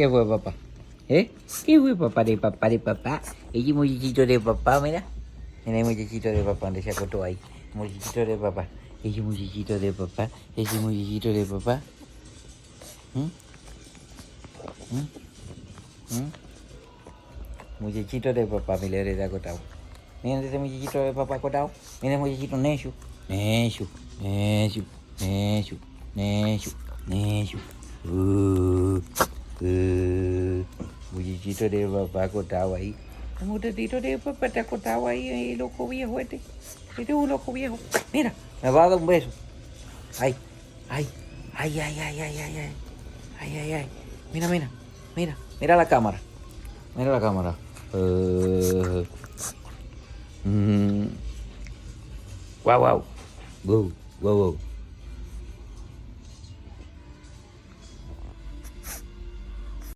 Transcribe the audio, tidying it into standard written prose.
¿Qué fue, papá? ¿Eh? ¿Qué fue, papá de papá de papá? Ese muchachito de papá, mira. Mira el muchachito de papá, donde se acostó ahí. Muchachito de papá. Ese muchachito de papá. Ese muchachito de papá. ¿Mm? ¿Mm? ¿Mm? Muchachito de papá, mi le está acostado. Mira ese muchachito de papá acostado. Mira el muchachito necio. Necio, necio, necio, necio, necio. Muchachito de papá acostado ahí. El muchachito de papá está acostado ahí, el loco viejo este. Este es un loco viejo. Mira, me va a dar un beso. Ay, ay, ay, ay, ay, ay, ay, ay. Ay, ay, ay. Mira, mira, mira, mira la cámara. Mira la cámara. Wow, wow. Wow, wow, wow.